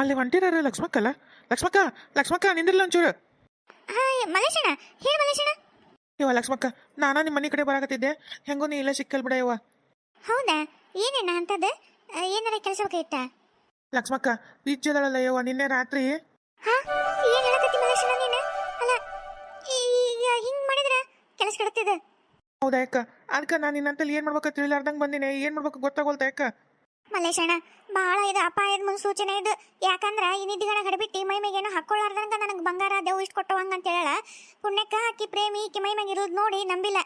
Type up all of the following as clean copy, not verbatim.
ಅಲ್ಲಿ ಹೊಂಟಿರ ಲಕ್ಷ್ಮಕ್ಕಲ್ಲ. ಲಕ್ಷ್ಮಕ್ಕ, ಲಕ್ಷ್ಮಕ್ಕ ನಿಂದಿರ್ಲ ಒಂಚೂರು. ಮಲೇಶಣ್ಣ, ಹೇಳಿ ಮಲೇಶಣ್ಣ. ಇವ ಲಕ್ಷ್ಮಕ್ಕ, ನಾನಾ ನಿಮ್ಮ ಮನೆ ಕಡೆ ಬರಾಕತ್ತಿದ್ದೆ. ಹೆಂಗೋ ನೀ ಇಲ್ಲ ಸಿಕ್ಕಲ್ ಬಿಡ ಇವ. ಹೌದಾ, ಏನೇನ ಅಂತದ? ಏನಾರ ಕೆಲಸ ಬೇಕಾಗಿತ್ತ? ಲಕ್ಷ್ಮಕ್ಕ, ಇಜ್ಜದಳಲ್ಲ ಯವ್ವ ನಿನ್ನೆ ರಾತ್ರಿ. ಹಾ, ಏನ್ ಹೇಳಕತ್ತಿ ಮಲೇಶಣ್ಣ ನೀನು? ಅಲ್ಲ, ಈಗ ಹಿಂಗ್ ಮಾಡಿದ್ರ ಕೆಲಸ ಕೆಡತ್ತಿದ. ಹೌದಾ ಅಕ್ಕ, ಅದಕ್ಕೆ ನಾನು ನಿನ್ನಂತಲ್ಲಿ ಏನ್ ಮಾಡ್ಬೇಕು ತಿಳಿಲಾರ್ದಂಗೆ ಬಂದಿನಿ. ಏನ್ ಮಾಡ್ಬೇಕು ಗೊತ್ತಾಗೋಲ್ತಾ ಅಕ್ಕ. ಮಲೇಶಣ್ಣ, ಬಹಳ ಇದು ಅಪಾಯದ ಮುನ್ಸೂಚನೆ ಇದು. ಯಾಕಂದ್ರ ಈ ನಿದ್ದಿಗಣ ಗಡಿಬಿಟ್ಟಿ ಮೈ ಮೇಗೇನು ಹಾಕೊಳ್ಳಾರ್ದಂಗ ನನಗೆ ಬಂಗಾರ ದೇವ್ ಇಷ್ಟು ಕೊಟ್ಟವಂಗ ಅಂತ ಹೇಳಲ್ಲ. ಪುಣ್ಯಕ್ಕ ಹಾಕಿ ಪ್ರೇಮಿ ಈಕಿ ಮೈ ಮ್ಯಾಗ ಇರೋದು ನೋಡಿ ನಂಬಿಲ್ಲ.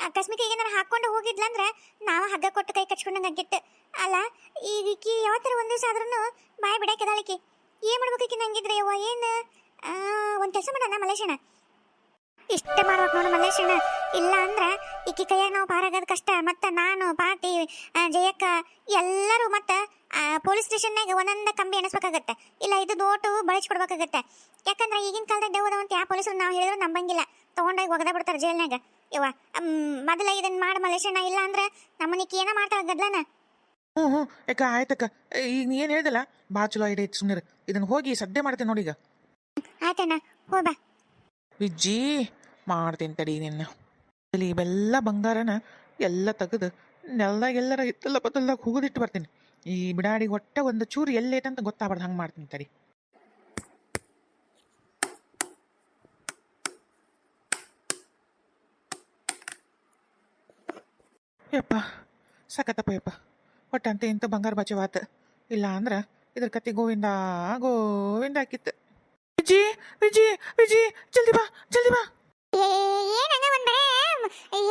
ಅಕಸ್ಮಾತ್ ಏನಾರ ಹಾಕೊಂಡು ಹೋಗಿದ್ಲಂದ್ರ ನಾವು ಹಗ್ಗ ಕೊಟ್ಟು ಕೈ ಕಚ್ಕೊಂಡಂಗ ಆಗಿತ್ತು. ಅಲ್ಲ, ಈಕಿ ಯಾವತ್ತರ ಒಂದ್ ದಿವಸ ಆದ್ರೂ ಬಾಯ್ ಬಿಡಾಕಿದಾಳಿಕಿ. ಏನ್ ಮಾಡ್ಬೇಕಿ ನಂಗಿದ್ರೆ ಯವ್ವ? ಏನು ಒಂದ್ ಕೆಲಸ ಮಾಡೋಣ ಮಲೇಶಣ್ಣ, ಇಷ್ಟ ಮಾಡ್ಬೇಕು ನೋಡು ಮಲ್ಲೇಶಣ್ಣ. ಇಲ್ಲ ಅಂದ್ರ ಈಕಿ ಕೈಯಾಗ ನಾವು ಪಾರಾಗೋದು ಕಷ್ಟ. ಮತ್ತ ನಾನು ಪಾಟಿ ಜಯಕ್ಕ ಎಲ್ಲರೂ ಮತ್ತ ಪೊಲೀಸ್ ಸ್ಟೇಷನ್ನಾಗ ಒಂದೊಂದ ಕಂಬಿ ಎಣಿಸ್ಬೇಕಾಗತ್ತೆ. ಇಲ್ಲ ಇದು ದೋಟು ಬಳಸ್ಕೊಡ್ಬೇಕಾಗತ್ತೆ. ಯಾಕಂದ್ರೆ ಈಗಿನ ಕಾಲದಾಗ ದೇವದವಂತ ಯಾವ ಪೊಲೀಸರು ನಾವು ಹೇಳಿದ್ರು ನಂಬಂಗಿಲ್ಲ. ತಗೊಂಡೋಗಿ ಒಗದ ಬಿಡ್ತಾರೆ ಜೈಲ್ನಾಗ. ಇವ ಮೊದಲ ಇದನ್ನ ಮಾಡ ಮಲ್ಲೇಶಣ್ಣ, ಇಲ್ಲ ಅಂದ್ರೆ ನಮ್ಮನಿಕ್ಕೆ ಏನೋ ಮಾಡ್ತಾಳ ಗದ್ಲನ. ಹ್ಞೂ ಯಾಕ ಆಯ್ತಕ್ಕ. ಈಗ ನೀ ಏನು ಹೇಳ್ದಲ್ಲ ಬಾ ಚಲೋ ಐಡಿಯಾ ಐತಿ. ಸುಮ್ಮನೆ ಇದನ್ನ ಹೋಗಿ ಸದ್ದೆ ಮಾಡ್ತೇನೆ ನೋಡೀಗ. ಆಯ್ತಣ್ಣ, ಹೋಗ್ಬಾ. ವಿಜ್ಜಿ ಮಾಡ್ತೀನಿ ತಡಿ ನಿನ್ನ. ಇಲ್ಲಿ ಇವೆಲ್ಲ ಬಂಗಾರನ ಎಲ್ಲ ತೆಗೆದು ನೆಲ್ದಾಗ ಎಲ್ಲರ ಇತ್ತಲ್ಲ ಪತ್ತಲ್ದಾಗ ಹೋಗೋದಿಟ್ಟು ಬರ್ತೀನಿ. ಈ ಬಿಡಾಡಿಗೆ ಒಟ್ಟ ಒಂದು ಚೂರು ಎಲ್ಲೈತಂತ ಗೊತ್ತಾಗ್ಬಾರ್ದು ಹಂಗೆ ಮಾಡ್ತೀನಿ ತಡಿ. ಯಪ್ಪ ಸಕತ್ತಪ್ಪ ಯಪ್ಪ. ಒಟ್ಟಂತೆ ಇಂಥ ಬಂಗಾರ ಬಚವಾತ. ಇಲ್ಲ ಅಂದ್ರೆ ಇದ್ರ ಕತ್ತಿ ಗೋವಿಂದ ಗೋವಿಂದ ಹಾಕಿತ್ತು. ವಿಜಿ ವಿಜಿ ವಿಜಿ ಜಲ್ದಿ ಬಾ ಜಲ್ದಿ ಬಾ. ಏನಂಗ ಒಂದ್ ಬರೇ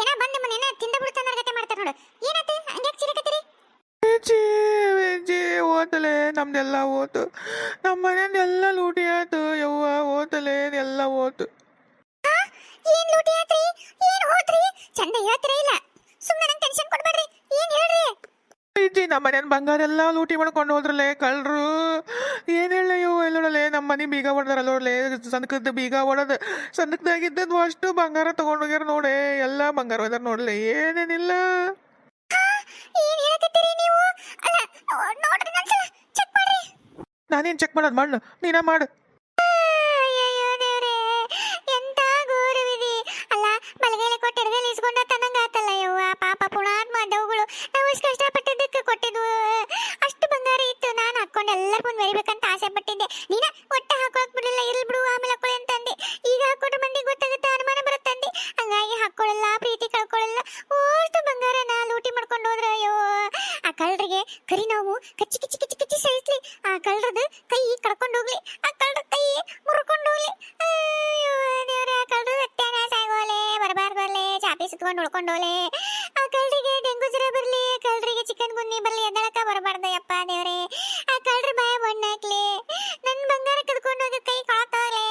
ಏನೋ ಬಂದು ಮನೇನ ತಿಂದ ಬಿಡ್ತಾನ ಗತೆ ಮಾಡ್ತಾರ ನೋಡು. ಏನತ್ತೆ ಹಂಗ್ಯಾಕ್ ಚಿರಕತ್ತೀರಿ? ವಿಜಿ ವಿಜಿ ಓತಲೆ ನಮ್ದೆಲ್ಲ ಓತು. ನಮ್ಮ ಮನೆಯೆಲ್ಲ ಲೂಟಿ ಆಯ್ತು ಯವ್ವ. ಓತಲೆ ಎಲ್ಲ ಓತು. ಏನ್ ಲೂಟಿ ಆತ್ರಿ? ಏನ್ ಹೋತ್ರಿ? ಚಂದ ಹೇಳ್ತೀರ ಇಲ್ಲ? ಸುಮ್ಮನೆ ನಂಗೆ ಟೆನ್ಷನ್ ಕೊಡ್ಬೇಡ್ರಿ. ಏನ್ ಹೇಳ್ರಿ? ವಿಜಿ ನಮ್ಮ ಮನೆಯ ಬಂಗಾರ ಎಲ್ಲ ಲೂಟಿ ಮಾಡ್ಕೊಂಡು ಹೋದ್ರಲ್ಲೇ ಕಳ್ರು. ಏನ್ ಹೇಳ ಯವ್ವ. ಎಲ್ಲೋಡಲೆ ನಮ್ಮ ಮನೆ ಬೀಗ ಹೊಡೆದಾರಲ್ಲ ನೋಡ್ಲೆ. ಸಂದಕದ ಬೀಗ ಹೊಡೆದು ಸಂದಕದಾಗಿದ್ದದ್ದು ಅಷ್ಟು ಬಂಗಾರ ತಗೊಂಡೋಗ್ಯಾರ ನೋಡೆ. ಎಲ್ಲ ಬಂಗಾರ ಹೋದಾರ ನೋಡ್ಲೆ. ಏನೇನಿಲ್ಲ. ಏನ್ ಹೇಳಕತ್ತೀರಿ ನೀವು? ಅಲ್ಲ ನೋಡ್ರಿ ಒಂದ್ಸಲ ಚೆಕ್ ಮಾಡ್ರಿ. ನಾನೇನ್ ಚೆಕ್ ಮಾಡೋದು ಮಣ್ಣು ನೀನ ಮಾಡು. ಅಯ್ಯಯ್ಯೋ ದೇವ್ರೇ, ಎಂತ ಘೋರವಿದೆ. ಅಲ್ಲ, ಬಲಗೈಲಿ ಕೊಟ್ಟು ಎಡಗೈಲಿ ಇಸ್ಕೊಂಡ ತನ್ನಂಗ ಆತಲ್ಲ ಯವ್ವ. ಪಾಪ ಪುಣಾತ್ಮ ದವುಗಳು ನಾವು ಇಷ್ಟು ಕಷ್ಟಪಟ್ಟಿದ್ದಕ್ಕೆ ಕೊಟ್ಟಿದ್ವು. ಅಷ್ಟು ಬಂಗಾರ ಇತ್ತು. ನಾನು ಹಾಕೊಂಡು ಎಲ್ಲರ ಮುಂದೆ ಮೆರಿಬೇಕಂತ ಆಸೆ ಪಟ್ಟಿದ್ದೆ. ನೀನ ಒಟ್ಟ ಹಾಕೊಳಕ್ ಬಿಡಲಿಲ್ಲ. ಇರ್ಲಿ ಬಿಡು ಆಮೇಲೆ ಹಾಕೊಳ್ಳಿ ಅಂತಂದೆ. ಈಗ ಹಾಕೊಂಡ್ರೆ ಮಂದಿಗೆ ಗೊತ್ತಾಗುತ್ತೆ, ಅನುಮಾನ ಬರುತ್ತಂದೆ. ಹಂಗಾಗಿ ಹಾಕೊಳ್ಳಲ್ಲ, ಪ್ರೀತಿ ಕಳ್ಕೊಳ್ಳಲ್ಲ. ಓಷ್ಟು ಬಂಗಾರನ ಲೂಟಿ ಮಾಡ್ಕೊಂಡು ಹೋದ್ರ ಅಯ್ಯೋ. ಆ ಕಳ್ಳರಿಗೆ ಕರಿ ನಾವು ಕಚ್ಚಿ ಕಿಚ್ಚಿ ಕಿಚ್ಚಿ ಕಿಚ್ಚಿ ಸಹಿಸ್ಲಿ. ಆ ಕಳ್ಳರದ ಕೈ ಕಳ್ಕೊಂಡು ಹೋಗ್ಲಿ. ಆ ಕಳ್ಳರ ಕೈ ಮುರ್ಕೊಂಡು ಹೋಗ್ಲಿ. ಅಯ್ಯೋ ದೇವ್ರೆ, ಆ ಕಳ್ಳರು ಸತ್ಯಾನಾಶ ಆಗೋಲೆ. ಬರಬಾರ್ದಲ್ಲೇ ಚಾಪಿ ಸುತ್ಕೊಂಡು ಉಳ್ಕೊಂಡೋಲೆ. ಆ ಕಳ್ಳರಿಗೆ ಡೆಂಗು ಜ್ವರ ಬರ್ಲಿ, ಕಳ್ಳರಿಗೆ ಚಿಕನ್ ಗುನ್ನಿ ಬರ್ಲಿ, ಎದ್ದಳಕ ಬರಬಾರ್ದು ಯಪ್ಪ ದೇವ್ರೆ. ಆ ಕಳ್ಳರ ಬಾಯ ಬಣ್ಣ ಹಾಕ್ಲಿ. ನನ್ನ ಬಂಗಾರ ಕದ್ಕೊಂಡು ಹೋಗಿ ಕೈ ಕಳತಾವಲೆ.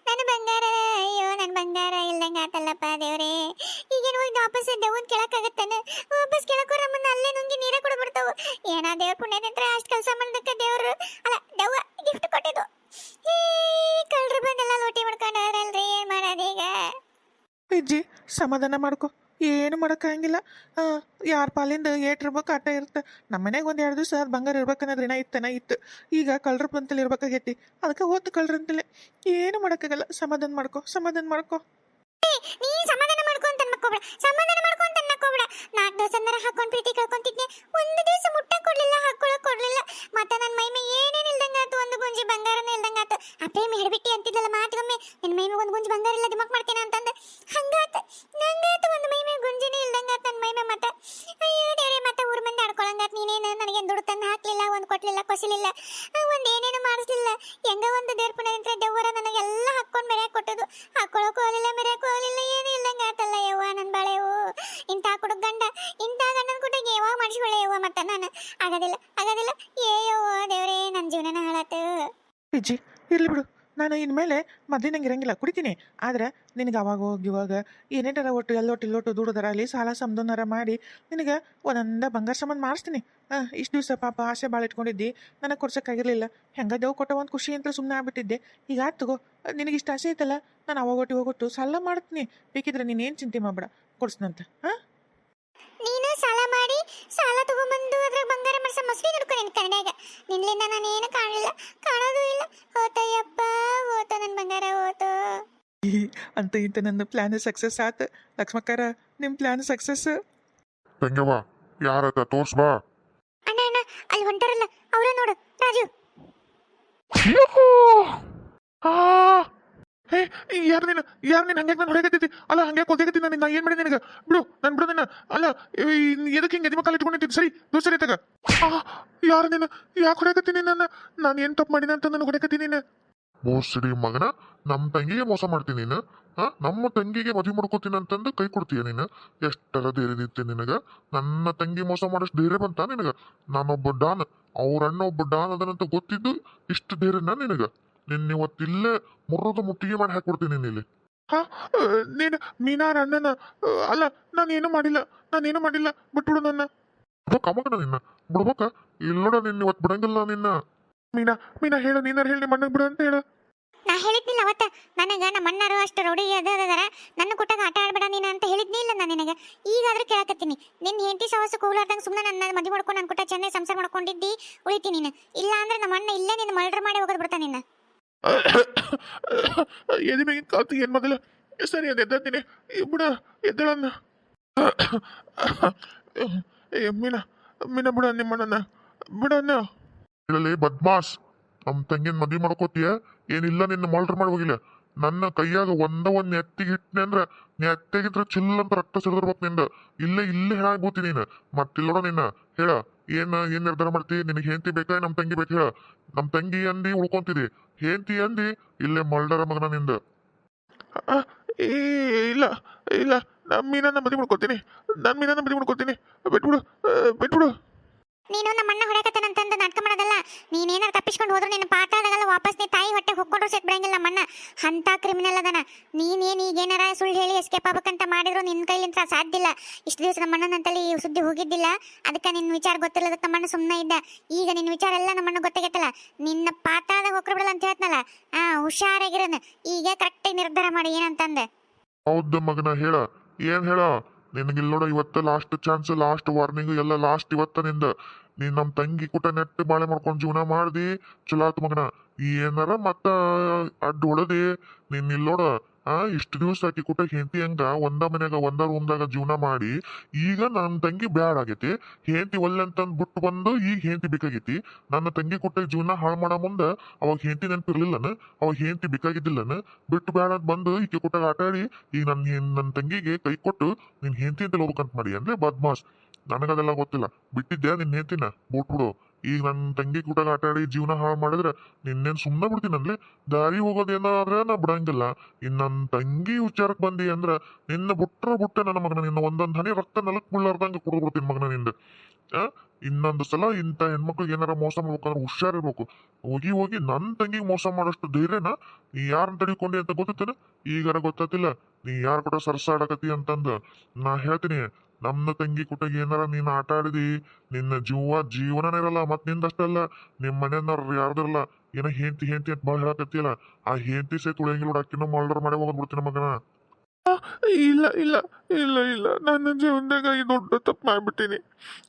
ನನ್ನ ಬಂಗಾರ, ಅಯ್ಯೋ ನನ್ನ ಬಂಗಾರ ಇಲ್ದಂಗ ಆತಲ್ಲಪ್ಪ ದೇವ್ರೆ. ಈಗೇನು ಹೋಗಿ ವಾಪಸ್ ದೇವನ್ ಕೇಳಕ್ಕಾಗತ್ತಾನ? ವಾಪಸ್ ಕೇಳಕೋರ ಮುಂದೆ ಅಲ್ಲೇ ನುಂಗಿ ನೀರೇ ಕೊಡ್ಬಿಡ್ತಾವು. ಏನ ದೇವ್ರ ಪುಣ್ಯದಿಂದ ಅಷ್ಟು ಕೆಲಸ ಮಾಡೋದಕ್ಕೆ ದೇವ್ರು ಅಲ್ಲ ದೆವ್ವ ಗಿಫ್ಟ್ ಕೊಟ್ಟಿದ್ದು. ಈ ಕಳ್ಳರು ಬಂದೆಲ್ಲ ಲೂಟಿ ಮಾಡ್ಕೊಂಡವ್ರಲ್ರಿ. ಏನ್ ಮಾಡೋದೀಗ? ವಿಜ್ಜಿ ಸಮಾಧಾನ ಮಾಡ್ಕೊ. ಏನು ಮಾಡೋಕ್ಕಾಗಿಲ್ಲ. ಯಾರ ಪಾಲಿಂದ ಏಟಿರ್ಬೇಕು ಆಟ ಇರುತ್ತೆ. ನಮ್ಮ ಮನೆಗೆ ಒಂದು 2 ದಿವಸ ಬಂಗಾರ ಇರ್ಬೇಕನ್ನೋದು ಇತ್ತು. ಈಗ ಕಳ್ರ ಬಂತಲ್ಲಿ ಇರ್ಬೇಕಾಗೈತಿ. ಅದಕ್ಕೆ ಹೋತು ಕಳ್ರಂತಲೇ. ಏನು ಮಾಡೋಕ್ಕಾಗಲ್ಲ. ಸಮಾಧಾನ ಮಾಡ್ಕೊ, ಸಮಾಧಾನ ಮಾಡ್ಕೊ. ನೀ ಸಮಾಧಾನ ಮಾಡ್ಕೊಂತ ಅನ್ಕೋಬೇಡ. ಸಮಾಧಾನ ಮಾಡ್ಕೊಂತ ಅನ್ನಕೋಬೇಡ. 4 ದಿವಸ ಹಾಕೊಂಡ್ ಪ್ರೀತಿ ಕಳ್ಕೊಂತಿದ್ನೆ. ಒಂದು ದಿವಸ ಮುಟ್ಟ ಕೊಡ್ಲಿಲ್ಲ, ಹಾಕೊಳಕ್ ಕೊಡ್ಲಿಲ್ಲ. ಮತ್ತೆ ನನ್ನ ಮೈ ಮೇ ಏನೇನ್ ಇಲ್ದಂಗಾತು. ಒಂದು ಗುಂಜಿ ಬಂಗಾರನೇ ಇಲ್ದಂಗಾತು. ಆ ಪ್ರೇಮಿ ಹಿಡ್ಬಿಟ್ಟಿ ಅಂತಿದ್ದಲ್ಲ ಮಾತಿಗೊಮ್ಮೆ, ನನ್ನ ಮೈ ಮೇ ಒಂದು ಗುಂಜಿ ಬಂಗಾರ ಇಲ್ಲ ದಿಮಾಕ್ ಮಾಡ್ತೇನೆ ಅಂತಂದ. ಹಂಗಾತ ನಂಗಾತು. ಒಂದು ಮೈ ಮೇ ಗುಂಜಿನೇ ಇಲ್ದಂಗಾತ ನನ್ನ ಮೈ ಮೇ. ಮತ್ತೆ ಅಯ್ಯೋ ದೇವ್ರೆ, ಮತ್ತೆ ಊರ್ ಮಂದಿ ಆಡ್ಕೊಳಂಗಾತ. ನೀನೇನು ನನಗೆ ದುಡ್ಡು ತಂದು ಹಾಕ್ಲಿಲ್ಲ, ಒಂದು ಕೊಡ್ಲಿಲ್ಲ, ಕೊಸಿಲಿಲ್ಲ, ಒಂದು ಏನೇನು ಮಾಡಿಸ್ಲಿಲ್ಲ. ಹೆಂಗ ಒಂದು ದೇವ್ರ ಪುಣ್ಯದಿಂದ ದೇವರ ನನಗೆಲ್ಲ ಹಾಕೊಂಡು ಮೆರೆಯಕ್ಕೆ ಕೊಟ್ಟದು. ಹಾಕೊಳಕ್ಕೂ ಹೋಗಲಿಲ್ಲ, ಮೆರೆಯಕ್ಕೂ ಹೋಗಲಿಲ್ಲ. ಏನೂ ಇಲ್ದಂಗೆ ಆತಲ್ಲ ಯವ್ವ ನನ್ನ ಬಾಳೆವು. ಇಂಥ ಕುಡುಕ್ ಗಂಡ, ಇಂಥ ಗಂಡನ ಕುಟಗೆ ಯಾವಾಗ ಮಾಡಿಸ್ಕೊಳ್ಳೆ ಯವ್ವ. ಮತ್ತೆ ನಾನು ಆಗೋದಿಲ್ಲ, ಆಗೋದಿಲ್ಲ. ಯವ್ವ ದೇವ್ರೇ, ನನ್ನ ಜೀವನನ ಹಾಳಾತು. ವಿಜ್ಜಿ ಇರ್ಲಿ ಬಿಡು. ನಾನು ಇನ್ಮೇಲೆ ಮೊದಲಿನಂಗೆ ಇರಂಗಿಲ್ಲ. ಕುಡಿತೀನಿ. ಆದ್ರೆ ನಿನಗೆ ಅವಾಗ ಹೋಗಿ ಇವಾಗ ಏನೇಟಾರ ಒಟ್ಟು ಎಲ್ಲೊಟ್ಟು ದುಡ್ದರ ಅಲ್ಲಿ ಸಾಲ ಸಮದನಾರ ಮಾಡಿ ನಿನಗೆ ಒಂದೊಂದ ಬಂಗಾರ ಸಂಬಂಧ ಮಾಡಿಸ್ತೀನಿ. ಇಷ್ಟು ದಿವಸ ಪಾಪ ಆಸೆ ಭಾಳ ಇಟ್ಕೊಂಡಿದ್ದಿ, ನನಗೆ ಕೊಡ್ಸೋಕ್ಕಾಗಿರಲಿಲ್ಲ. ಹೆಂಗ ದೇವ್ ಕೊಟ್ಟ ಒಂದು ಖುಷಿ ಅಂತ ಸುಮ್ಮನೆ ಆಗ್ಬಿಟ್ಟಿದ್ದೆ. ಈಗ ಆತಗೋ, ನಿನಗೆ ಇಷ್ಟು ಆಸೆ ಐತಲ್ಲ, ನಾನು ಅವಾಗೊಟ್ಟು ಸಾಲ ಮಾಡ್ತೀನಿ. ಬೇಕಿದ್ರೆ ನೀನೇನು ಚಿಂತೆ ಮಾಡಬೇಡ, ಕೊಡಿಸ್ನಂತ. ನೀನು ಸಾಲ ಮಾಡಿ ಸಾಲ ತಗೊಂಬಂದು ಅದ್ರ ಬಂಗಾರ ಮಾಡಿಸ ಮಸ್ಲಿ ನೋಡ್ಕೊ. ನಿನ್ ಕನ್ನಡಿಯಾಗ ನಿನ್ನಿಂದ ನಾನೇನು ಕಾಣಲಿಲ್ಲ. ಕಾಣೋ ಅಂತ ಇಂತ ನನ್ನ ಪ್ಲ್ಯಾನ್ ಸಕ್ಸಸ್ ಆತ. ಲಕ್ಷ್ಮಕ್ಕಾರ, ನಿಮ್ಮ ಪ್ಲ್ಯಾನ್ ಸಕ್ಸಸ್. ತಂಗ್ಯವ್ವ ಯಾರತ್ತ ತೋರ್ಸ್ ಬಾ. ಅಣ್ಣ ಅಣ್ಣ ಅಲ್ಲಿ ಹೊಂಟಾರಲ್ಲ ಅವ್ರ ನೋಡು ರಾಜು. ಹೇ, ಯಾರು ನೀನು ಹಂಗೆ ನಾನು ಹೊಡೆಯಕತ್ತಿ? ಅಲ್ಲ, ಹಂಗೆ ಕೊಲ್ತೇಕತ್ತಿ ನಾನು. ಏನು ಮಾಡಿ ನಿನಗೆ? ಬಿಡು ನಿನ್ನ. ಅಲ್ಲ, ಎದಕ್ಕೆ ಹಿಂಗೆ ಎದಿಮ ಕಾಲು ಇಟ್ಕೊಂಡಿದ್ದೀನಿ? ಸರಿ ದೋಸರಿ ತಗ. ಯಾರು ನೀನು? ಯಾಕೆ ಹೊಡೆಯಕತ್ತೀನಿ ನನ್ನ? ನಾನು ಏನು ತಪ್ಪು ಮಾಡಿನ ಅಂತ ನನಗೆ ಹೊಡೆಯಕತ್ತೀನಿ ನೀನು? ಮೋಸಡಿ ಮಗನ, ನಮ್ಮ ತಂಗಿಗೆ ಮೋಸ ಮಾಡ್ತೀನಿ ನೀನು. ನಮ್ಮ ತಂಗಿಗೆ ಮದುವೆ ಮಾಡ್ಕೋತೀನಿ ಅಂತಂದು ಕೈ ಕೊಡ್ತೀಯ ನೀನು? ಎಷ್ಟರ ಧೈರ್ಯ ಇತ್ತೆ ನಿನಗ? ನನ್ನ ತಂಗಿ ಮೋಸ ಮಾಡೋಷ್ಟು ಧೈರ್ಯ ಬಂತ ನಿನಗ? ನಾನೊಬ್ಬ ಡಾನ್, ಅವ್ರ ಅಣ್ಣ ಒಬ್ಬ ಡಾನ್ ಅದನಂತ ಗೊತ್ತಿದ್ದು ಇಷ್ಟು ಧೈರ್ಯನ ನಿನಗ? ನಿನ್ನ ಇವತ್ತಿಲ್ಲೇ ಮುರ್ರದ ಮುಟ್ಟಿಗೆ ಮಾಡಿ ಹಾಕೊಡ್ತೀನಿ ಇಲ್ಲಿ. ನೀನು ಮೀನಾರ ಅಣ್ಣನ? ಅಲ್ಲ, ನಾನೇನು ಮಾಡಿಲ್ಲ. ಬಿಟ್ಬಿಡು ನನ್ನ. ಮಗನ ನಿನ್ನ ಬಿಡ್ಬೇಕ? ಇಲ್ಲೋಡ ನಿನ್ನ ಇವತ್ತು ಬಿಡಂಗಿಲ್ಲ ನಿನ್ನ. ಮೀನಾ ಹೇಳು, ನೀನಾರು ಹೇಳಿ ನಿಮ್ಮ ಅಣ್ಣಗೆ ಬಿಡು ಅಂತ ಹೇಳು. ನಾ ಹೇಳಿದ್ನಿಲ್ಲ ಅವತ್ತ ನನಗ ನಮ್ಮ ಅಣ್ಣರು ಅಷ್ಟು ರೌಡಿ ಅದರ ನನ್ನ ಕೊಟ್ಟಾಗ ಆಟ ಆಡ್ಬೇಡ ನೀನು ಅಂತ ಹೇಳಿದ್ನಿಲ್ಲ ನಾನು ನಿನಗೆ. ಈಗಾದ್ರೂ ಕೇಳಕತ್ತೀನಿ. ನಿನ್ನ ಹೆಂಡತಿ ಸಹವಾಸಕ್ಕೆ ಹೋಗ್ಲಾರ್ದಂಗೆ ಸುಮ್ಮನೆ ನನ್ನ ಮದುವೆ ಮಾಡ್ಕೊಂಡು ನನ್ನ ಕೊಟ್ಟ ಚೆನ್ನೈ ಸಂಸಾರ ಮಾಡ್ಕೊಂಡಿದ್ದಿ ಉಳಿತೀನಿ ನೀನು. ಇಲ್ಲ ಅಂದ್ರೆ ನಮ್ಮ ಅಣ್ಣ ಇಲ್ಲೇ ನಿನ್ನ ಮರ್ಡರ್ ಮಾಡಿ ಹೋಗೋದು ಬಿಡ್ತಾ ನಿನ್ನ. ಎದಿ ಮೇಗಿನ ಕಾಲ್ತಿ ಏನು ಮೊದಲು? ಸರಿ, ಅದು ಎದ್ದಾತೀನಿ. ಬಿಡ, ಎದ್ದಳನ್ನ. ಮೀನಾ ಬಿಡ ನಿಮ್ಮಣ್ಣನ ಬಿಡನ್ನ. ಹೇಳಲಿ ಬದ್ಮಾಸ್, ನಮ್ಮ ತಂಗಿನ ಮದುವೆ ಮಾಡ್ಕೋತೀಯ ಏನಿಲ್ಲ? ನಿನ್ನ ಮರ್ಡರ್ ಮಾಡಿ ಹೋಗಿಲ್ಲ. ನನ್ನ ಕೈಯಾಗ ಒಂದು ನೆತ್ತಿಗೆ ಇಟ್ಟನೆ ಅಂದ್ರೆ ನೆತ್ತಿಗಿದ್ರೆ ಚಿಲ್ಲ ಅಂತ ರಕ್ತ ಸಿಡಿದಿರ್ಬೇಕು ನಿಂದ. ಇಲ್ಲೇ ಹೇಳಾಗ್ಬೋತಿ ನೀನು. ಮತ್ತಿಲ್ಲೋಡ ನಿನ್ನ ಹೇಳ, ಏನು ನಿರ್ಧಾರ ಮಾಡ್ತೀವಿ? ನಿನಗೆ ಹೆಂಡತಿ ಬೇಕಾ ನಮ್ಮ ತಂಗಿ ಬೇಕು? ಹೇಳ. ನಮ್ಮ ತಂಗಿ ಅಂದಿ ಉಳ್ಕೊಂತಿದಿ, ಹೆಂಡತಿ ಅಂದಿ ಇಲ್ಲೇ ಮಲ್ಡರ ಮಗನ ನಿಂದ. ಇಲ್ಲ, ನಾನು ಮೀನನ್ನ ಮದುವೆ ಮಾಡ್ಕೊತೀನಿ. ಬಿಟ್ಬಿಡು. ನೀನು ನಮ್ಮ ಅಣ್ಣ ಹೊಡೆಯಕತ್ತನಂತಂದು ನಾಟಕ ಮಾಡೋದಲ್ಲ. ನೀನೇನಾರು ತಪ್ಪಿಸ್ಕೊಂಡು ಹೋದ್ರು ನಿನ್ನ ಪಾತಾದಾಗಲ್ಲ ವಾಪಸ್ ನೀ ತಾಯಿ ಹೊಟ್ಟೆ ಹೊಕ್ಕೊಂಡ್ರು ಸೆಟ್ ಬಿಡಂಗಿಲ್ಲ ನಮ್ಮಣ್ಣ. ಅಂತ ಕ್ರಿಮಿನಲ್ ಅದನ. ನೀನೇನು ಈಗೇನಾರ ಸುಳ್ಳು ಹೇಳಿ ಎಸ್ಕೇಪ್ ಆಗ್ಬೇಕಂತ ಮಾಡಿದ್ರು ನಿನ್ನ ಕೈಲಿಂತ ಸಾಧ್ಯ ಇಲ್ಲ. ಇಷ್ಟು ದಿವಸ ನಮ್ಮ ಅಣ್ಣನಂತಲ್ಲಿ ಸುದ್ದಿ ಹೋಗಿದ್ದಿಲ್ಲ, ಅದಕ್ಕೆ ನಿನ್ನ ವಿಚಾರ ಗೊತ್ತಿಲ್ಲದಕ್ಕೆ ನಮ್ಮಣ್ಣ ಸುಮ್ಮನೆ ಇದ್ದ. ಈಗ ನಿನ್ನ ವಿಚಾರ ಎಲ್ಲ ನಮ್ಮಣ್ಣ ಗೊತ್ತಾಗೈತಲ್ಲ, ನಿನ್ನ ಪಾತಾದಾಗ ಹೊಕ್ರು ಬಿಡಲ್ಲ ಅಂತ ಹೇಳ್ತನಲ್ಲ. ಹುಷಾರಾಗಿರೋನು. ಈಗ ಕರೆಕ್ಟಾಗಿ ನಿರ್ಧಾರ ಮಾಡಿ ಏನಂತಂದೆ. ಹೌದ ಮಗನ ಹೇಳ, ಏನ್ ಹೇಳ? ನಿನಗಿಲ್ಲೋಡ ಇವತ್ತ ಲಾಸ್ಟ್ ಚಾನ್ಸ್, ಲಾಸ್ಟ್ ವಾರ್ನಿಂಗ್, ಎಲ್ಲ ಲಾಸ್ಟ್ ಇವತ್ತ ನಿಂದ. ನೀನ್ ನಮ್ಮ ತಂಗಿ ಕೂಟ ನೆಟ್ಟು ಬಾಳೆ ಮಾಡ್ಕೊಂಡು ಜೀವನ ಮಾಡ್ದಿ, ಚಲೋ ಆತು ಮಗನ. ಏನಾರ ಮತ್ತ ಅಡ್ಡ ಹೊಳದಿ ನೀನ್ ಇಲ್ಲೋಡ. ಇಷ್ಟು ದಿವಸ ಆಕಿ ಕೂಟ ಹೆಂಡತಿ ಹಂಗ ಒಂದ ಮನ್ಯಾಗ ಒಂದ ರೂಮ್ದಾಗ ಜೀವನ ಮಾಡಿ, ಈಗ ನನ್ನ ತಂಗಿ ಬ್ಯಾಡ್ ಆಗೈತಿ. ಹೆಂಡತಿ ಒಲ್ಲೆ ಅಂತಂದು ಬಿಟ್ಟು ಬಂದು ಈಗ ಹೆಂಡತಿ ಬೇಕಾಗೈತಿ. ನನ್ನ ತಂಗಿ ಕೂಟ ಜೀವನ ಹಾಳು ಮಾಡೋ ಮುಂದೆ ಅವಾಗ ಹೆಂಡತಿ ನೆನಪಿರ್ಲಿಲ್ಲನ? ಅವಾಗ ಹೆಂಡತಿ ಬೇಕಾಗಿದ್ದಿಲ್ಲನ? ಬಿಟ್ಟು ಬ್ಯಾಡ ಅಂತ ಬಂದು ಈಕೆ ಕೂಟಾಗ ಆಟ ಆಡಿ ಈಗ ನನ್ನ ತಂಗಿಗೆ ಕೈ ಕೊಟ್ಟು ನಿನ್ ಹೆಂಡತಿ ಅಂತ ಹೋಗ್ಬೇಕಂತ ಮಾಡಿ ಅಂದ್ರೆ ಬದ್ಮಾಸ್. ನನಗದೆಲ್ಲ ಗೊತ್ತಿಲ್ಲ. ಬಿಟ್ಟಿದ್ದೆ ನಿನ್ನ ಹೆಂಡತಿನ ಬಿಟ್ಬಿಡು. ಈಗ ನನ್ನ ತಂಗಿ ಕೂಟಾಗ ಆಟ ಆಡಿ ಜೀವನ ಹಾಳು ಮಾಡಿದ್ರೆ ನಿನ್ನೇನು ಸುಮ್ಮನೆ ಬಿಡ್ತೀನಲ್ಲಿ? ದಾರಿ ಹೋಗೋದೇನಾದ್ರೆ ನಾ ಬಿಡಂಗಿಲ್ಲ. ಇನ್ನು ನನ್ನ ತಂಗಿ ವಿಚಾರಕ್ಕೆ ಬಂದಿ ಅಂದ್ರೆ ನಿನ್ನ ಬಿಟ್ಟೆ ನನ್ನ ಮಗನ. ನಿನ್ನ ಒಂದೊಂದು ಹನಿ ರಕ್ತ ನೆಲಕ್ಕೆ ಬೀಳಾರ್ದಂಗೆ ಕೊಡ್ಬಿಡ್ತೀನಿ ಮಗನ ನಿಂದ. ಇನ್ನೊಂದು ಸಲ ಇಂಥ ಹೆಣ್ಮಕ್ಳಿಗೆ ಏನಾರ ಮೋಸ ಮಾಡ್ಬೇಕಂದ್ರೆ ಹುಷಾರಿರ್ಬೇಕು. ಹೋಗಿ ನನ್ನ ತಂಗಿಗೆ ಮೋಸ ಮಾಡೋಷ್ಟು ಧೈರ್ಯನ ನೀ ಯಾರನ್ನ ತಡಿಕೊಂಡಿ ಅಂತ ಗೊತ್ತೇನ? ಈಗಾರ ಗೊತ್ತಿಲ್ಲ ನೀ ಯಾರು ಕೂಡ ಸರ್ಸಾಡಕತಿ ಅಂತಂದು. ನಾ ಹೇಳ್ತೀನಿ, ನಮ್ಮ ತಂಗಿ ಕುಟಗೆ ಏನಾರ ನೀನು ಆಟ ಆಡಿದಿ ನಿನ್ನ ಜೀವನನೇ ಇರಲ್ಲ. ಮತ್ ನಿಂದಷ್ಟಲ್ಲ, ನಿಮ್ಮ ಮನೆಯವ್ರು ಯಾರ್ದಿರಲ್ಲ. ಏನೋ ಹೆಂಡತಿ ಅಂತ ಭಾಳ ಹೇಳಕತ್ತಿಯಲ್ಲ, ಆ ಹೆಂಡತಿ ಸಹಿತ ಉಳಿಯಂಗಿಲ್ಲ. ಅಕ್ಕಿನೂ ಮಲ್ಡರ್ ಮಾಡಿ ಹೋಗ್ಬಿಡ್ತೀನಿ ಮಗನ. ಇಲ್ಲ, ನನ್ನ ಜೀವನದಾಗ ಈ ದೊಡ್ಡ ತಪ್ಪು ಮಾಡ್ಬಿಟ್ಟೀನಿ.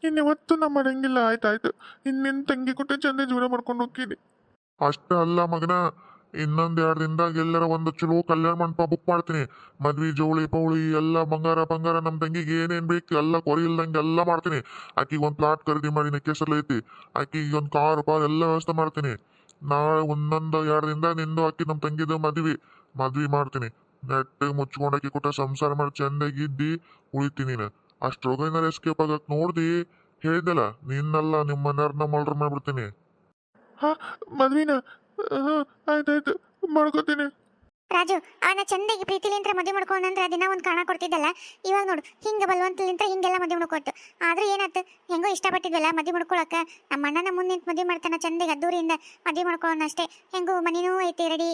ಇನ್ನೆವತ್ತು ನಾ ಮಾಡಂಗಿಲ್ಲ. ಆಯ್ತು. ನಿನ್ನ ತಂಗಿ ಕೊಟ್ಟು ಚಂದ ಜೀವನ ಮಾಡ್ಕೊಂಡು ಹೋಗ್ತೀನಿ. ಅಷ್ಟ ಅಲ್ಲ ಮಗನ, ಇನ್ನೊಂದ್ 2 ದಿನದಾಗ ಎಲ್ಲರ ಒಂದು ಚಲೋ ಕಲ್ಯಾಣ ಮಂಟಪ ಬುಕ್ ಮಾಡ್ತೀನಿ. ಮದ್ವಿ ಜವಳಿ ಪವಳಿ ಎಲ್ಲ ಬಂಗಾರ ನಮ್ಮ ತಂಗಿಗೆ ಏನೇನ್ ಬೇಕು ಎಲ್ಲ ಕೊರಿ ಇಲ್ದಂಗೆ ಎಲ್ಲ ಮಾಡ್ತೀನಿ. ಆಕಿಗೆ ಒಂದು ಪ್ಲಾಟ್ ಖರೀದಿ ಮಾಡಿ ನೆಕ್ಕೆಸರ್ಲ ಐತಿ. ಆಕಿಗೆ ಒಂದು ಕಾರ್ ಎಲ್ಲ ವ್ಯವಸ್ಥೆ ಮಾಡ್ತೀನಿ. ನಾಳೆ ಒಂದೊಂದು 2 ದಿನದಾಗ ನಿಂದು ಆಕಿ ನಮ್ಮ ತಂಗಿದು ಮದ್ವಿ ಮಾಡ್ತೀನಿ. ನೆಟ್ಟಿಗೆ ಮುಚ್ಕೊಂಡು ಆಕಿ ಕೊಟ್ಟ ಸಂಸಾರ ಮಾಡಿ ಚಂದಾಗಿದ್ದಿ ಉಳಿತೀನಿ ನೀನು. ಅಷ್ಟ್ರೊಳಗ ಏನಾರ ಎಸ್ಕೇಪ್ ಆಗಕ್ ನೋಡ್ದಿ ಹೇಳಿದಲ್ಲ, ನಿನ್ನಲ್ಲ ನಿಮ್ಮ ಮನೆಯವ್ರನ್ನ ಮಲ್ಡರ್ ಮಾಡ್ಬಿಡ್ತೀನಿ. ಮದ್ವಿನ? ಆಯ್ತಾಯ್ತು, ಮಾಡ್ಕೋತೀನಿ. ರಾಜು, ಅವನ ಚಂದಾಗಿ ಪ್ರೀತಿಲಿಂತ್ರ ಮದುವೆ ಮಾಡ್ಕೊಂಡ್ರೆ ದಿನ ಒಂದು ಕಾರಣ ಕೊಡ್ತಿದ್ದಲ್ಲ. ಇವಾಗ ನೋಡು, ಹಿಂಗೆ ಬಲವಂತಲಿಂತ್ರ ಹಿಂಗೆಲ್ಲ ಮದುವೆ ಮಾಡ್ಕೊಟ್ಟು. ಆದ್ರೂ ಏನಾಯ್ತು, ಹೆಂಗೋ ಇಷ್ಟಪಟ್ಟಿದ್ವಲ್ಲ ಮದುವೆ ಮಾಡ್ಕೊಳಕ್ಕೆ. ನಮ್ಮ ಅಣ್ಣನ ಮುಂದೆ ಮದುವೆ ಮಾಡ್ತಾನೆ ಚಂದಾಗಿ ಅದ್ದೂರಿಯಿಂದ ಮದುವೆ ಮಾಡ್ಕೊಳ್ಳೋಣ ಅಷ್ಟೇ. ಹೆಂಗೂ ಮನಿನೂ ಐತಿ ರೆಡಿ,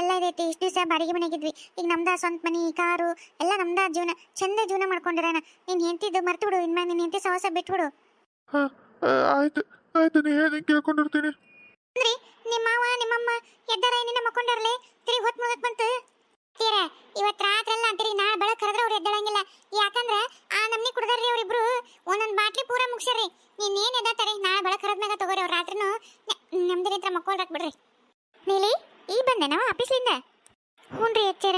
ಎಲ್ಲ ಇದೈತಿ. ಇಷ್ಟು ದಿವಸ ಬಾಡಿಗೆ ಮನೆಗಿದ್ವಿ, ಈಗ ನಮ್ದ ಸ್ವಂತ ಮನಿ ಕಾರು ಎಲ್ಲ ನಮ್ದ ಜೀವನ ಚಂದ ಜೀವನ ಮಾಡ್ಕೊಂಡಿರೋಣ. ನೀನು ಹೆಂಡತಿದ್ದು ಮರ್ತು ಬಿಡು. ಇನ್ಮೇಲೆ ನಿನ್ನ ಹೆಂಡತಿ ಸಹವಾಸ ಬಿಟ್ಬಿಡು. ಆಯ್ತು, ನೀ ಹೇಳಿ ಕೇಳ್ಕೊಂಡಿರ್ತೀನಿ. ಅಂದ್ರೆ ನಿಮ್ಮ ಮಾವ ನಿಮ್ಮಮ್ಮ ಎದ್ದಾರ ಏನಿನ ಮಕ್ಕೊಂಡಾರಲೆ? ತಿರುಗಿ ಹೊತ್ತು ಮುಗಕ್ ಬಂತು. ತೀರ ಇವತ್ತು ರಾತ್ರಿ ಎಲ್ಲ ತಿರುಗಿ ನಾಳೆ ಬೆಳಗ್ಗೆ ಕರೆದ್ರೆ ಅವ್ರು ಎದ್ದಳಂಗಿಲ್ಲ. ಯಾಕಂದ್ರೆ ಆ ನಮ್ನಿ ಕುಡ್ದಾರ್ರಿ ಅವ್ರಿಬ್ರು ಒಂದೊಂದು ಬಾಟ್ಲಿ ಪೂರ ಮುಗಿಸ್ರಿ. ನೀನೇನು ಎದ್ದಾತಾರೆ ನಾಳೆ ಬೆಳಗ್ಗೆ ಕರೆದ್ಮ್ಯಾಗ ತಗೋರಿ. ಅವ್ರು ರಾತ್ರಿನೂ ನಮ್ದಿರ ಹತ್ರ ಮಕ್ಕೊಳಕ್ ಬಿಡ್ರಿ. ನೀಲಿ ಈಗ ಬಂದೆ ನಾವು ಆಫೀಸ್ಲಿಂದ. ಹ್ಞೂ ರೀ ಎಚ್ಚಾರ.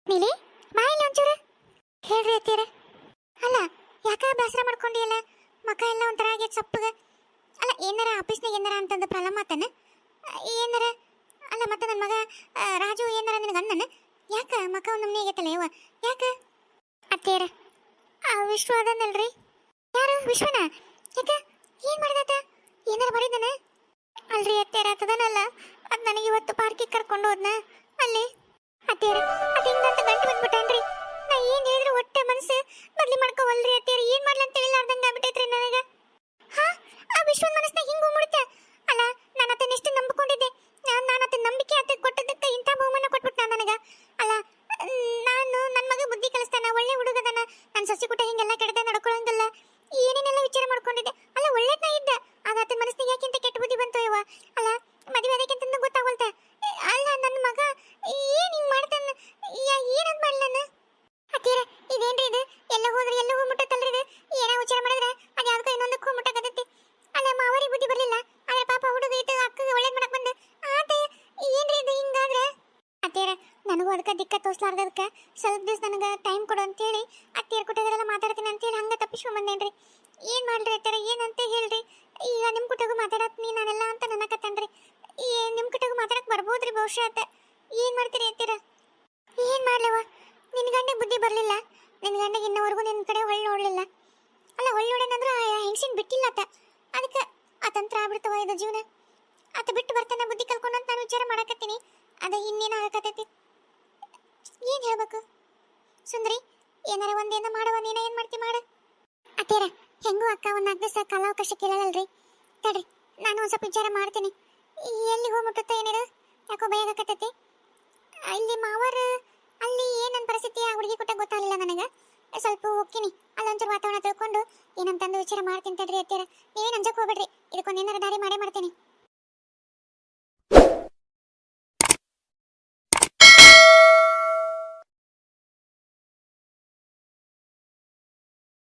ನೀಲಿ ಬಾಯಲ್ಲಿ ಒಂಚೂರು ಹೇಳ್ರಿ ಅತ್ತೀರ. ಅಲ್ಲ ಯಾಕ ಬೇಸರ ಮಾಡ್ಕೊಂಡಿಯಲ್ಲ, ಮಕ ಎಲ್ಲ ಒಂಥರ ಆಗೈತೆ ಸಪ್ಪಗ. ಅಲ್ಲ ಏನಾರ ಆಫೀಸ್ನಾಗ ಏನಾರ ಅಂತಂದು ಪ್ರಾಬ್ಲಮ್ ಆತನ ಏನಾರ? ಅಲ್ಲ ಮತ್ತೆ ನನ್ನ ಮಗ ರಾಜು ಏನಾರ ನಿನಗೆ ಅಂದನ? ಯಾಕ ಮಕ ಒಂದು ನಮ್ನೆ ಆಗೈತಲ್ಲ ಯವ್ವ, ಯಾಕ? ಅತ್ತೇರ ಆ ವಿಶ್ವ ಅದನ್ನಲ್ರಿ. ಯಾರು ವಿಶ್ವನ? ಯಾಕ ಏನ್ ಮಾಡ್ದಾತ? ಏನಾರ ಮಾಡಿದನ? ಅಲ್ರಿ ಅತ್ತೇರ ಆತದನಲ್ಲ, ಅದ್ ನನಗೆ ಇವತ್ತು ಪಾರ್ಕಿಗೆ ಕರ್ಕೊಂಡು ಹೋದ್ನ ಅಲ್ಲಿ. ಅತ್ತೇರ ಅದ್ ಹಿಂಗಂತ ಗಂಟು ಬಂದ್ಬಿಟ್ಟನ್ರಿ. ನಾ ಏನ್ ಹೇಳಿದ್ರು ಒಟ್ಟೆ ಮನಸ್ಸು ಬದ್ಲಿ ಮಾಡ್ಕೋವಲ್ರಿ ಅತ್ತೇರ. ಏನ್ ಮಾಡ್ಲಿ ಅಂತ ಹೇಳಿಲಾರ್ದಂಗ ಆಗ್ಬಿಟ್ಟೈತ್ರಿ ನನಗ. ಹಾ ಆ ವಿಶ್ವನ ಮನಸ್ನಾಗ ಹಿಂಗ್ ಮುಡ್ತ. ಅಲ್ಲ ನಾನು ಆತನ ಎಷ್ಟು ನಂಬಿಕೊಂಡಿದ್ದೆ. ನಾನು ಆತನ ನಂಬಿಕೆ ಆತ ಕೊಟ್ಟದಕ್ಕೆ ಇಂಥ ಬಹುಮಾನ ಕೊಟ್ಬಿಟ್ಟ ನನಗ. ಅಲ್ಲ ನಾನು ನನ್ನ ಮಗ ಬುದ್ಧಿ ಕಲಿಸ್ತಾನ, ಒಳ್ಳೆ ಹುಡುಗದನ, ನನ್ನ ಸಸಿ ಕುಟ ಹಿಂಗೆಲ್ಲ ಕೆಡದ ನಡ್ಕೊಳಂಗಲ್ಲ, ಏನೇನೆಲ್ಲ ವಿಚಾರ ಮಾಡ್ಕೊಂಡಿದ್ದೆ. ಅಲ್ಲ ಒಳ್ಳೆದ್ನ ಇದ್ದ, ಆಗ ಆತನ ಮನಸ್ಸಿಗೆ ಯಾಕಿಂತ ಕೆಟ್ಟ ಬುದ್ಧಿ ಬಂತು ಯವ್ವ. ಅಲ್ಲ ಮದುವೆ ಅದಕ್ಕಿಂತ ಗೊತ್ತಾಗಲ್ತ. ಅಲ್ಲ ನನ್ನ ಮಗ ಏನ್ ಹಿಂಗ್ ಮಾಡ್ತಾನ? ಏನಂತ ಮಾಡ್ಲ ನಾನು? ಅತ್ತೀರ ಇದೇನ್ರಿ ಇದು? ಎಲ್ಲ ಹೋದ್ರಿ ಎಲ್ಲ ಹೋಗ್ಬಿಟ್ಟತ್ತಲ್ರಿ ಇದು. ಏನೋ ವಿಚಾರ ಮಾಡಿದ್ರೆ ಅದು ಯಾವ್ದಕ್ಕೋ ಇನ್ನೊಂದಕ್ಕೂ ಮುಟ್ಟಕತ್ತೈತಿ. ಅಲ್ಲ ಮಾವರಿ ಬುದ್ಧಿ ಬರ್ಲಿಲ್ಲ, ಆದ್ರೆ ಪಾಪ ಹುಡುಗ ಇತ್ತು ಅಕ್ಕಗೆ ಒಳ್ಳೇದ್ ಮಾಡಕ್ ಬಂದ ಆತ. ಏನ್ರಿ ಇದು ಹಿಂಗಾದ್ರೆ? ಅತ್ತೀರ ನನಗೂ ಅದಕ್ಕೆ ದಿಕ್ಕ ತೋರ್ಸ್ಲಾರ್ದಕ್ಕೆ ಸ್ವಲ್ಪ ದಿವಸ ನನಗೆ ಟೈಮ್ ಕೊಡು ಅಂತೇಳಿ ಅತ್ತೀರ ಕುಟಗರೆಲ್ಲ ಮಾತಾಡ್ತೀನಿ ಅಂತೇಳಿ ಹಂಗೆ ತಪ್ಪಿಸ್ಕೊಂಡ್ ಬಂದೇನ್ರಿ. ಏನ್ ಮಾಡ್ರಿ ಅತ್ತೀರ, ಏನಂತ ಹೇಳ್ರಿ? ಈಗ ನಿಮ್ಮ ಕುಟಗೂ ಮಾತಾಡತ್ನಿ ನಾನೆಲ್ಲ ಅಂತ ನನಕತ್ತನ್ರಿ. ನಿಮ್ಮ ಕುಟಗೂ ಮಾತಾಡಕ್ ಬರ್ಬೋದ್ರಿ ಬಹುಶಃ ಆತ. ಏನ್ ಮಾಡ್ತೀರಿ ಅತ್ತೀರ? ಏನ್ ಮಾಡ್ಲವ, ನಿನ್ ಗಂಡಿಗೆ ಬುದ್ಧಿ ಬರ್ಲಿಲ್ಲ. ನಿನ್ ಗಂಡಿಗೆ ಇನ್ನವರೆಗೂ ನಿನ್ ಕಡೆ ಹೊಳ್ಳಿ ನೋಡ್ಲಿಲ್ಲ. ಅಲ್ಲ ಹೊಳ್ಳಿ ನೋಡೇನಂದ್ರ ಹೆಂಗ್ಸಿನ್ ಬಿಟ್ಟಿಲ್ಲ ಆತ. ಅದಕ್ಕೆ ಆತಂತ್ರ ಆಗ್ಬಿಡ್ತವ ಇದು ಜೀವನ. ಆತ ಬಿಟ್ಟು ಬರ್ತಾನೆ ಬುದ್ಧಿ ಕಲ್ಕೊಂಡಂತ ನಾನು ವಿಚಾರ ಮಾಡಕತ್ತೀನಿ. ಅದ ಇನ್ನೇನು ಆಗಕತ್ತೈತಿ? ಏನ್ ಹೇಳ್ಬೇಕು ಸುಂದ್ರಿ? ಏನಾರ ಒಂದೇನ ಮಾಡವ, ನೀನ ಏನ್ ಮಾಡ್ತಿ ಮಾಡ. ಅತ್ತೇರ ಹೆಂಗೂ ಅಕ್ಕ ಒಂದ್ 4 ದಿವಸ ಕಾಲಾವಕಾಶ ಕೇಳಲ್ರಿ. ತಡ್ರಿ ನಾನು ಒಂದ್ ಸ್ವಲ್ಪ ವಿಚಾರ ಮಾಡ್ತೀನಿ. ಎಲ್ಲಿ ಹೋಗ್ಬಿಟ್ಟುತ್ತ ಏನಿದು? ಯಾಕೋ ಭಯಾಗಕತ್ತೈತಿ. ಇಲ್ಲಿ ಮಾವರ ಅಲ್ಲಿ ಏನನ್ ಪರಿಸ್ಥಿತಿ ಆ ಹುಡುಗಿ ಕೊಟ್ಟ ಗೊತ್ತಾಗಲಿಲ್ಲ ನನಗೆ. ಸ್ವಲ್ಪ ಹೋಗ್ತೀನಿ, ಅಲ್ಲೊಂಚೂರು ವಾತಾವರಣ ತಿಳ್ಕೊಂಡು ಏನಂತಂದು ವಿಚಾರ ಮಾಡ್ತೀನಿ ತಡ್ರಿ ಅತ್ತೇರ. ನೀವೇನು ಅಂಜಕ್ ಹೋಗ್ಬೇಡ್ರಿ, ಇದಕ್ಕೊಂದು ಏನಾರ ದಾರಿ ಮಾಡೇ ಮಾಡ್ತೀನಿ.